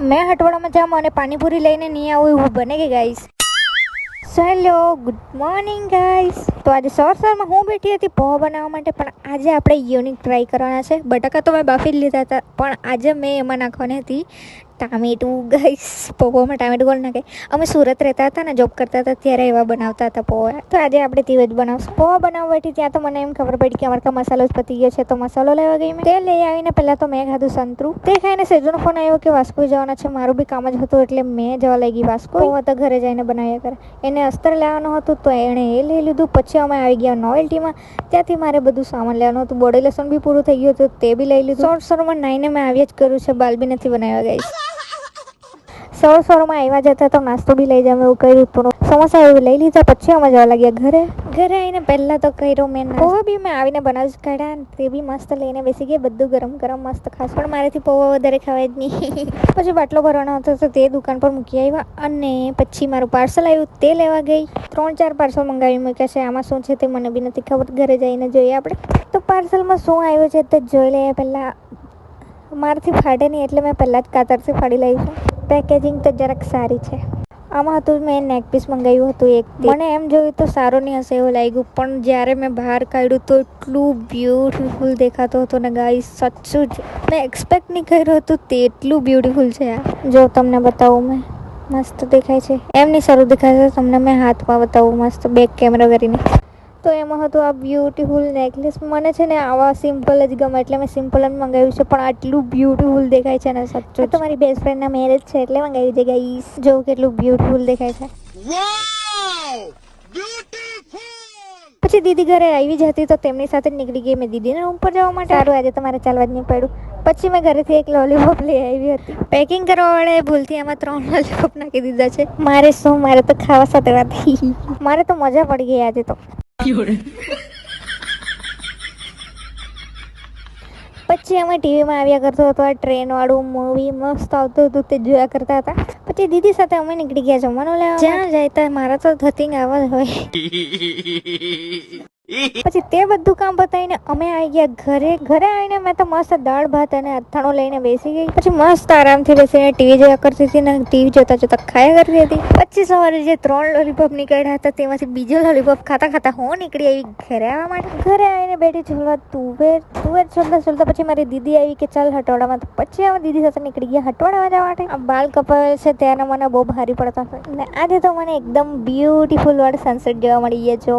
मैं हटवाड़ा में जाऊँ અને પાણીપુરી લઈને નહીં આવું એવું બને કે guys? Hello, good morning guys. તો આજે સવારમાં હું બેઠી હતી પૌવા બનાવવા માટે, પણ આજે આપણે યુનિક ટ્રાય કરવાના છે. બટાકા તો મેં બાફી જ લીધા હતા, પણ આજે મેં એમાં નાખવાની હતી ટામેટું. ગાઈસ, પૌવામાં ટામેટું કોણ નાખે? અમે સુરત રહેતા હતા ને, જોબ કરતા હતા ત્યારે એવા બનાવતા હતા પૌવા. તો આજે આપણે તેવા જ બનાવશું. પૌવા બનાવવા બેઠી ત્યાં તો મને એમ ખબર પડી કે અમારા મસાલો જ પતી ગયો છે, તો મસાલો લેવા ગઈ મેં. તે લઈ આવીને પહેલાં તો મેં ખાધું સંતરું. તે ખાઈને સેજોનો ફોન આવ્યો કે વાસ્કો જવાના છે. મારું બી કામ જ હતું એટલે મેં જવા લઈ ગઈ વાસ્કો. પૌવા તો ઘરે જઈને બનાવ્યા કરે. એને અસ્તર લેવાનું હતું તો એણે એ લઈ લીધું. પછી અમે આવી ગયા નોવેલ્ટીમાં. ત્યાંથી મારે બધું સામાન લેવાનું હતું. બોડી લસણ બી પૂરું થઈ ગયું હતું, તે બી લઈ લીધું. શોર્ટમાં નાઈને મેં આવ્યા જ કર્યું છે, બાલ બી નથી બનાવ્યા ગાઈસ. સવારમાં આવ્યા જતા તો નાસ્તો બી લઈ જાવ એવું કર્યું હતું. સમોસા એવું લઈ લીધા. પછી અમે જવા લાગ્યા ઘરે. ઘરે આવીને પહેલાં તો કર્યો મેં પૌવા બી મેં આવીને બનાવી જ કાઢ્યા. તે બી મસ્ત લઈને બેસી ગયા. બધું ગરમ ગરમ મસ્ત ખાસ, પણ મારેથી પૌવા વધારે ખવાય જ નહીં. પછી બાટલો ભરવાનો હતો તો તે દુકાન પર મૂકી આવ્યા. અને પછી મારું પાર્સલ આવ્યું, તે લેવા ગઈ. 3-4 પાર્સલ મંગાવી મૂક્યા છે. આમાં શું છે તે મને બી નથી ખબર. ઘરે જઈને જોઈએ આપણે. તો પાર્સલમાં શું આવ્યું છે તે જોઈ લઈએ પહેલાં. મારાથી ફાટે નહીં એટલે મેં પહેલાં જ કાતરથી ફાડી લાવી છું. પેકેજિંગ તો જરાક સારી છે. આમાં હતું મેં નેક પીસ મંગાવ્યું હતું એક. મને એમ જોયું તો સારું નહીં હશે એવું લાગ્યું, પણ જ્યારે મેં બહાર કાઢ્યું તો એટલું બ્યુટીફુલ દેખાતું હતું ને ગાઈસ, સાચું જ મેં એક્સપેક્ટ નહીં કર્યું હતું તેટલું બ્યુટીફુલ છે આ. જો તમને બતાવું મેં, મસ્ત દેખાય છે. એમ નહીં સારું દેખાય છે, તમને મેં હાથમાં બતાવું મસ્ત બેક કેમેરા કરીને. તો એમાં હતું આ બ્યુટીફુલ નેકલેસ. મને છે ને આવા સિમ્પલ જ ગમે એટલે મેં સિમ્પલ જ મંગાવ્યું છે, પણ આટલું બ્યુટીફુલ દેખાય છે ને સાચું. તો મારી બેસ્ટ ફ્રેન્ડના મેરેજ છે એટલે મંગાવ્યું છે ગાઈસ. જો કેટલું બ્યુટીફુલ દેખાય છે. પછી દીદી ઘરે આવી જ હતી તો તેમની સાથે જ નીકળી ગઈ મેં દીદીના રૂમ પર જવા માટે. સારું આજે તમારે ચાલવા જ નહીં પડ્યું. પછી મેં ઘરેથી એક લોલીપોપ લઈ આવી હતી. પેકિંગ કરવા વાળાએ ભૂલથી એમાં 3 લોલીપોપ નાખી દીધા છે. મારે શું, મારે તો ખાવા સાથે વાત. મારે તો મજા પડી ગઈ આજે તો. પછી અમે ટીવીમાં આવ્યા કરતો હતો આ ટ્રેન વાળું મૂવી, મસ્ત આવતું હતું તે જોયા કરતા હતા. પછી દીદી સાથે અમે નીકળી ગયા જમવાનું લેવા. જ્યાં જાય ત્યાં મારા તો ધતિંગ આવા જ હોય. પછી તે બધું કામ બતાવીને અમે આવી ગયા ઘરે. ઘરે આવીને મેં તો મસ્ત દાળ ભાત અને અથાણું લઈને બેસી ગઈ. પછી મસ્ત આરામથી બેસીને ટીવી જોયા કરતી હતી ને ટીવી જોતા જોતા ખાયા કરતી હતી. પછી સવારે જે 3 લોલીપોપ નીકળ્યા હતા તેમાંથી બીજો લોલીપોપ ખાતા ખાતા હું નીકળી આવી ઘરે આવવા માટે. ઘરે આવીને બેઠી છોલવા તુવેર છોલતા પછી મારી દીદી આવી કે ચાલ હટવાડામાં. તો પછી અમે દીદી સાથે નીકળી ગયા હટવાડામાં જવા માટે. આ બાલ કપાવેલ છે ત્યારે મને બહુ ભારી પડતા હોય ને આજે તો મને એકદમ બ્યુટીફુલ વાળો સનસેટ જોવા મળી ગયા. જો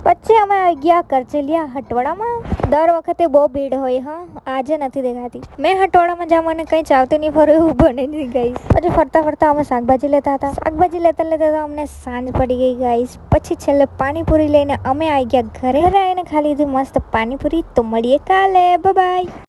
પછી અમે આવી ગયા કરચેલિયા હટવાડામાં. દર વખતે બહુ ભીડ હોય, હા આજે નથી દેખાતી. મેં હટવાડામાં જા મને કંઈ ચાવતી નહીં ફરું એવું બને નહીં ગાઈસ. પછી ફરતા ફરતા અમે શાકભાજી લેતા હતા. શાકભાજી લેતા લેતા અમને સાંજ પડી ગઈ ગાઈસ. પછી છેલ્લે પાણીપુરી લઈને અમે આવી ગયા ઘરે. ઘરે આવીને ખાલી લીધી મસ્ત પાણીપુરી. તો મળીએ કાલે, બાય.